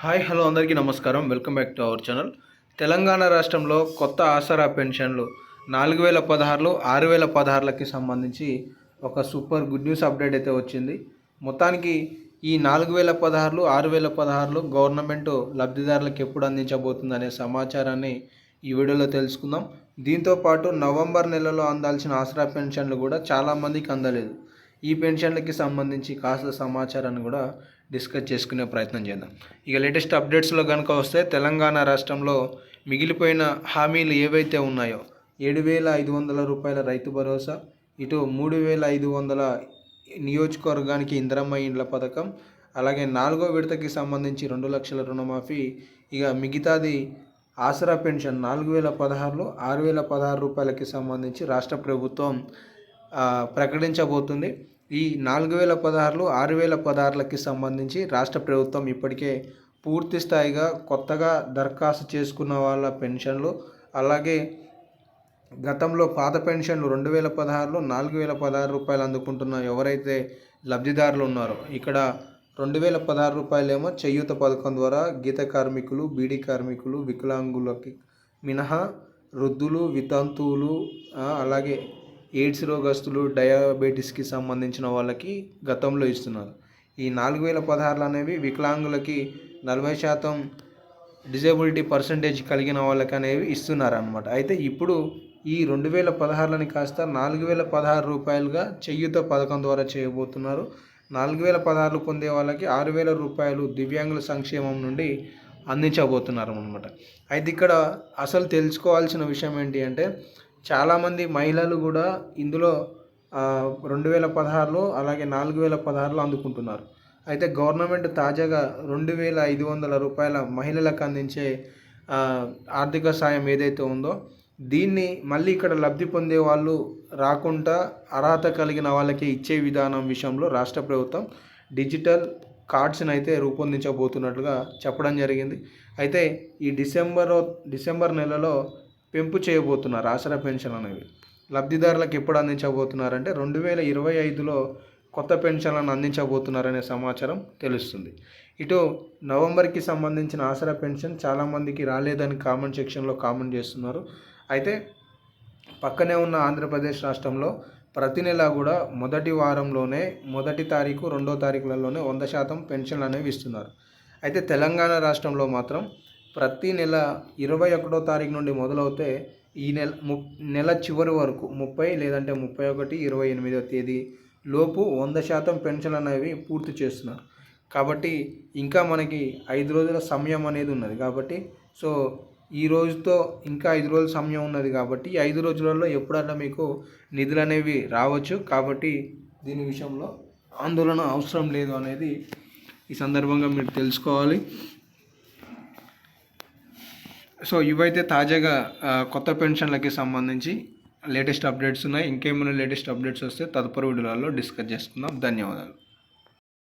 Hi hello అందరికీ నమస్కారం. Welcome back to our channel. Telangana రాష్ట్రంలో కొత్త ఆసరా పెన్షన్లు 4016 6016లకి సంబంధించి ఒక సూపర్ గుడ్ న్యూస్ అప్డేట్ అయితే వచ్చింది. మొత్తానికి ఈ 4016 6016 గవర్నమెంట్ లబ్ధిదారులకు ఎప్పుడు అందించబోతుంది అనే సమాచారాన్ని ఈ వీడియోలో తెలుసుకుందాం. దీంతోపాటు నవంబర్ నెలలో అందాల్సిన ఆసరా పెన్షన్లు కూడా చాలామందికి అందలేదు. ఈ పెన్షన్లకి సంబంధించి కాస్త సమాచారాన్ని కూడా డిస్కస్ చేసుకునే ప్రయత్నం చేద్దాం. ఇక లేటెస్ట్ అప్డేట్స్లో కనుక వస్తే తెలంగాణ రాష్ట్రంలో మిగిలిపోయిన హామీలు ఏవైతే ఉన్నాయో 7,500 రూపాయల రైతు భరోసా, ఇటు 3,500 నియోజకవర్గానికి ఇందిరమ్మ ఇండ్ల పథకం, అలాగే 4వ విడతకి సంబంధించి 2 లక్షల రుణమాఫీ, ఇక మిగతాది ఆసరా పెన్షన్ 4,016 6,016 రూపాయలకి సంబంధించి రాష్ట్ర ప్రభుత్వం ప్రకటించబోతుంది. ఈ 4,016 6,016లకి సంబంధించి రాష్ట్ర ప్రభుత్వం ఇప్పటికే పూర్తి స్థాయిగా కొత్తగా దరఖాస్తు చేసుకున్న వాళ్ళ పెన్షన్లు, అలాగే గతంలో పాత పెన్షన్లు 2016లో 4,016 రూపాయలు అందుకుంటున్న ఎవరైతే లబ్ధిదారులు ఉన్నారో, ఇక్కడ 2,016 రూపాయలేమో చేయూత పథకం ద్వారా గీత కార్మికులు, బీడీ కార్మికులు, వికలాంగులకి మినహా వృద్ధులు, వితంతువులు, అలాగే ఎయిడ్స్ రోగస్తులు, డయాబెటీస్కి సంబంధించిన వాళ్ళకి గతంలో ఇస్తున్నారు. ఈ 4,016 అనేవి వికలాంగులకి 40% డిజేబిలిటీ పర్సంటేజ్ కలిగిన వాళ్ళకి అనేవి ఇస్తున్నారన్నమాట. అయితే ఇప్పుడు ఈ 2,016ని కాస్త 4,016 రూపాయలుగా చేయూత పథకం ద్వారా చేయబోతున్నారు. 4,016 పొందే వాళ్ళకి 6,000 రూపాయలు దివ్యాంగుల సంక్షేమం నుండి అందించబోతున్నారు అన్నమాట. అయితే ఇక్కడ అసలు తెలుసుకోవాల్సిన విషయం ఏంటి అంటే, చాలామంది మహిళలు కూడా ఇందులో 2016లో అలాగే 4,016లో అందుకుంటున్నారు. అయితే గవర్నమెంట్ తాజాగా 2,500 రూపాయల మహిళలకు అందించే ఆర్థిక సాయం ఏదైతే ఉందో, దీన్ని మళ్ళీ ఇక్కడ లబ్ధి పొందే వాళ్ళు రాకుండా అర్హత కలిగిన వాళ్ళకి ఇచ్చే విధానం విషయంలో రాష్ట్ర ప్రభుత్వం డిజిటల్ కార్డ్స్ని అయితే రూపొందించబోతున్నట్లుగా చెప్పడం జరిగింది. అయితే ఈ డిసెంబర్ నెలలో పెంపు చేయబోతున్నారు ఆసరా పెన్షన్ అనేవి. లబ్ధిదారులకు ఎప్పుడు అందించబోతున్నారంటే 2025లో కొత్త పెన్షన్లను అందించబోతున్నారనే సమాచారం తెలుస్తుంది. ఇటు నవంబర్కి సంబంధించిన ఆసరా పెన్షన్ చాలామందికి రాలేదని కామెంట్ సెక్షన్లో కామెంట్ చేస్తున్నారు. అయితే పక్కనే ఉన్న ఆంధ్రప్రదేశ్ రాష్ట్రంలో ప్రతి నెల కూడా మొదటి వారంలోనే మొదటి తారీఖు 2వ తారీఖులలోనే 100% పెన్షన్లు అనేవి ఇస్తున్నారు. అయితే తెలంగాణ రాష్ట్రంలో మాత్రం ప్రతి నెల 21వ తారీఖు నుండి మొదలవుతే ఈ నెల చివరి వరకు 30 లేదంటే 31, 28వ తేదీ లోపు 100% పెన్షన్ అనేవి పూర్తి చేస్తున్నారు. కాబట్టి ఇంకా మనకి 5 రోజుల సమయం అనేది ఉన్నది. కాబట్టి ఈ రోజుతో ఇంకా 5 రోజుల సమయం ఉన్నది. కాబట్టి 5 రోజులలో ఎప్పుడన్నా మీకు నిధులు అనేవి రావచ్చు. కాబట్టి దీని విషయంలో ఆందోళన అవసరం లేదు అనేది ఈ సందర్భంగా మీరు తెలుసుకోవాలి. ఇవైతే తాజాగా కొత్త పెన్షన్లకి సంబంధించి లేటెస్ట్ అప్డేట్స్ ఉన్నాయి. ఇంకేమైనా లేటెస్ట్ అప్డేట్స్ వస్తే తదుపరి వీడియోలలో డిస్కస్ చేసుకుందాం. ధన్యవాదాలు.